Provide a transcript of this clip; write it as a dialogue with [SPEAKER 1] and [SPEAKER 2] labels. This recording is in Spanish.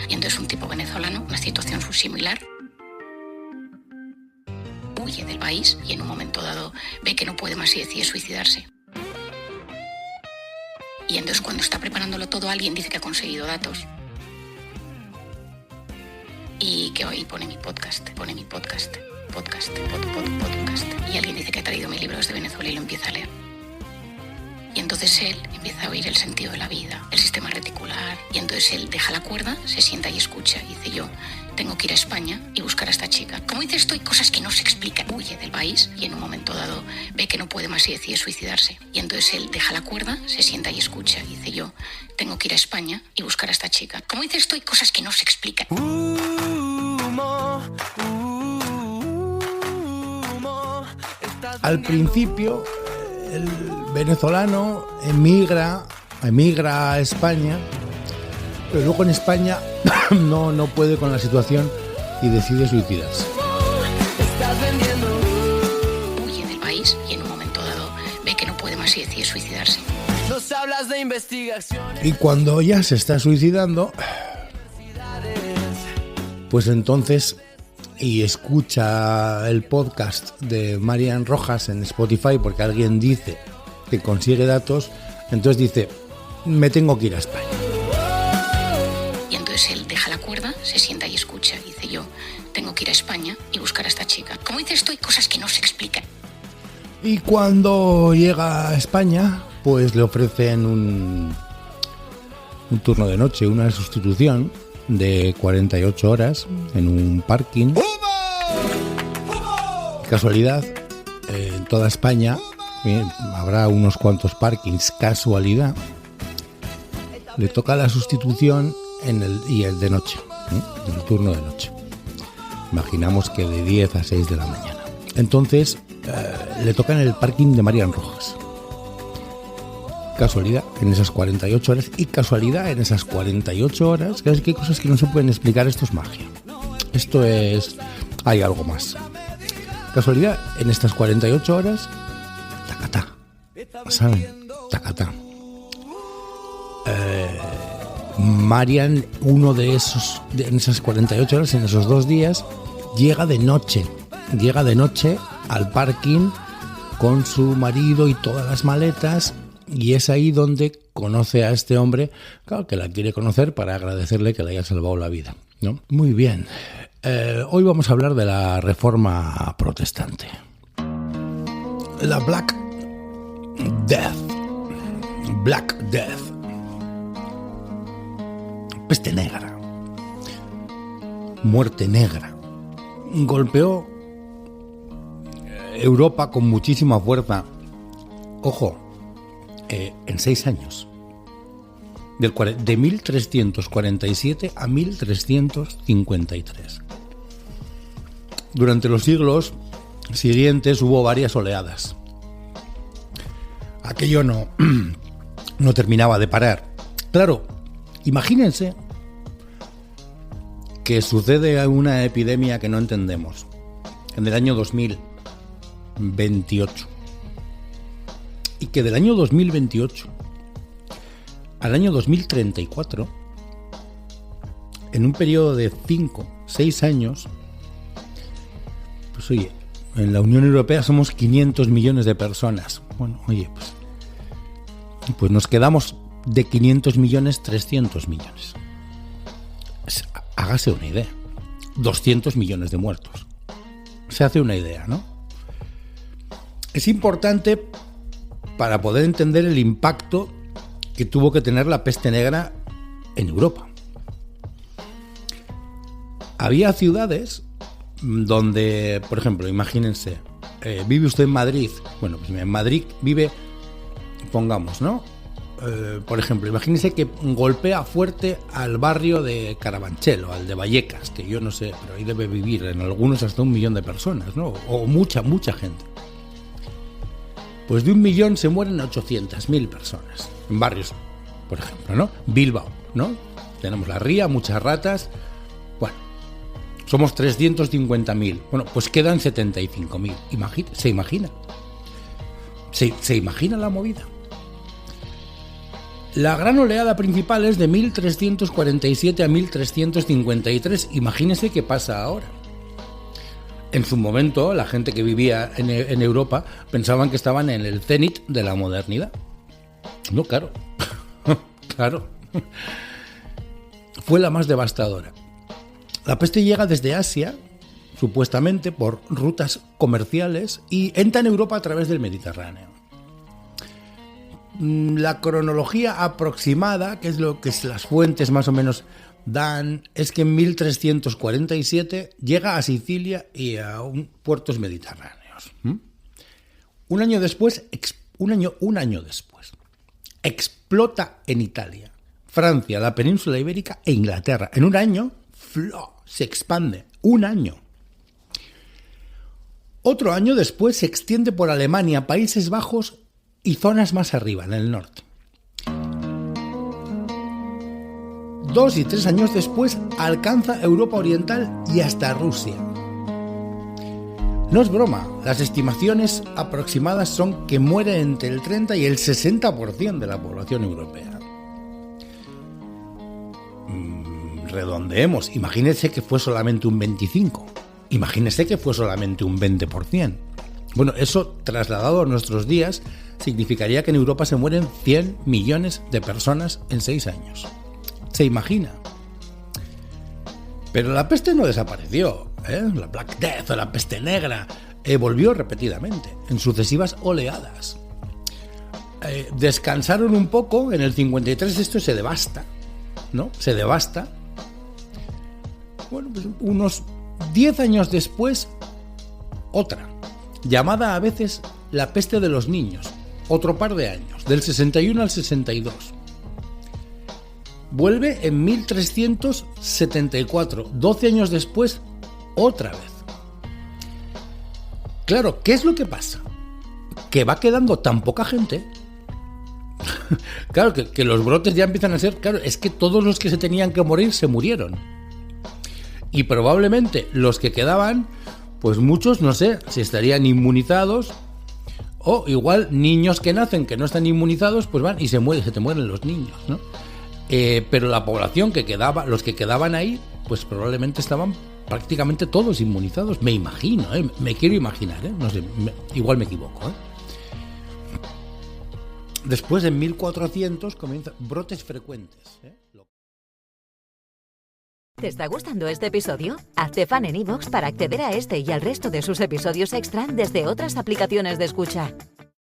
[SPEAKER 1] Y entonces un tipo venezolano, una situación similar, huye del país y en un momento dado ve que no puede más y decide suicidarse. Y entonces cuando está preparándolo todo, alguien dice que ha conseguido datos. Y que hoy pone mi podcast. Y alguien dice que ha traído mi libro desde Venezuela y lo empieza a leer. Y entonces él empieza a oír el sentido de la vida, el sistema reticular. Y entonces él deja la cuerda, se sienta y escucha. Y dice, yo tengo que ir a España y buscar a esta chica. Como dice esto, hay cosas que no se explican. Huye del país y en un momento dado ve que no puede más y decide suicidarse. Y entonces él deja la cuerda, se sienta y escucha. Y dice, yo tengo que ir a España y buscar a esta chica. Como dice esto, hay cosas que no se explican.
[SPEAKER 2] Al principio, el venezolano emigra a España, pero luego en España no puede con la situación y decide suicidarse.
[SPEAKER 1] Huye del país y en un momento dado ve que no puede más y decide suicidarse.
[SPEAKER 3] Nos hablas de investigación.
[SPEAKER 2] Y cuando ya se está suicidando, pues entonces, y escucha el podcast de Marian Rojas en Spotify porque alguien dice que consigue datos, entonces dice, me tengo que ir a España.
[SPEAKER 1] Y entonces él deja la cuerda, se sienta y escucha. Y dice, yo tengo que ir a España y buscar a esta chica. Como dice esto, hay cosas que no se explican.
[SPEAKER 2] Y cuando llega a España, pues le ofrecen un turno de noche, una sustitución de 48 horas en un parking. Casualidad, en toda España habrá unos cuantos parkings, casualidad. Le toca la sustitución y el de noche, el turno de noche. Imaginamos que de 10 a 6 de la mañana. Entonces, le toca en el parking de Marian Rojas. Casualidad en esas 48 horas y casualidad en esas 48 horas, que hay cosas que no se pueden explicar, esto es magia. Esto es... hay algo más. Casualidad en estas 48 horas, tacatá, ¿saben? Tacatá. Marian, uno de esos, en esas 48 horas, en esos 2 días, llega de noche al parking con su marido y todas las maletas. Y es ahí donde conoce a este hombre, claro, que la quiere conocer para agradecerle que le haya salvado la vida, ¿no? Muy bien. Hoy vamos a hablar de la Reforma Protestante. La Black Death. Peste negra. Muerte negra. Golpeó Europa con muchísima fuerza. Ojo. En 6 años, de 1347 a 1353. Durante los siglos siguientes hubo varias oleadas. Aquello no terminaba de parar. Claro, imagínense que sucede una epidemia que no entendemos en el año 2028. Y que del año 2028 al año 2034, en un periodo de 5-6 años, pues oye, en la Unión Europea somos 500 millones de personas. Bueno, oye, pues nos quedamos de 500 millones, 300 millones. Hágase una idea. 200 millones de muertos. Se hace una idea, ¿no? Es importante para poder entender el impacto que tuvo que tener la peste negra en Europa. Había ciudades donde, por ejemplo, imagínense, vive usted en Madrid. Bueno, pues en Madrid vive, pongamos, ¿no? Por ejemplo, imagínense que golpea fuerte al barrio de Carabanchel o al de Vallecas, que yo no sé, pero ahí debe vivir en algunos hasta 1 millón de personas, ¿no? O mucha gente. Pues de 1 millón se mueren 800.000 personas en barrios, por ejemplo, ¿no? Bilbao, ¿no? Tenemos la ría, muchas ratas. Bueno, somos 350.000. Bueno, pues quedan 75.000. ¿Se imagina? ¿Se imagina la movida? La gran oleada principal es de 1347 a 1353. Imagínese qué pasa ahora. En su momento, la gente que vivía en Europa pensaban que estaban en el cenit de la modernidad. No, claro. Claro. Fue la más devastadora. La peste llega desde Asia, supuestamente por rutas comerciales, y entra en Europa a través del Mediterráneo. La cronología aproximada, que es lo que las fuentes más o menos dan, es que en 1347 llega a Sicilia y a puertos mediterráneos. Un año después, explota en Italia, Francia, la península ibérica e Inglaterra. En un año, se expande. Un año. Otro año después se extiende por Alemania, Países Bajos y zonas más arriba, en el norte. 2 y 3 años después alcanza Europa Oriental y hasta Rusia. No es broma, las estimaciones aproximadas son que muere entre el 30 y el 60% de la población europea. Redondeemos, imagínense que fue solamente un 25%, imagínense que fue solamente un 20%. Bueno, eso trasladado a nuestros días significaría que en Europa se mueren 100 millones de personas en 6 años. ¿Se imagina? Pero la peste no desapareció, La Black Death o la peste negra volvió repetidamente, en sucesivas oleadas. Descansaron un poco, en el 53 esto se devasta, ¿no? Se devasta. Bueno, pues unos 10 años después, otra, llamada a veces la peste de los niños, otro par de años, del 61 al 62. Vuelve en 1374, 12 años después, otra vez. Claro, ¿qué es lo que pasa? Que va quedando tan poca gente. Claro, que los brotes ya empiezan a ser... Claro, es que todos los que se tenían que morir se murieron. Y probablemente los que quedaban, pues muchos, no sé, si estarían inmunizados, o igual niños que nacen que no están inmunizados, pues van y se te mueren los niños, ¿no? Pero la población que quedaba, los que quedaban ahí, pues probablemente estaban prácticamente todos inmunizados, me imagino, me quiero imaginar, no sé, igual me equivoco, Después, en 1400, comienzan brotes frecuentes,
[SPEAKER 4] ¿Te está gustando este episodio? Hazte fan en iVoox para acceder a este y al resto de sus episodios extra desde otras aplicaciones de escucha.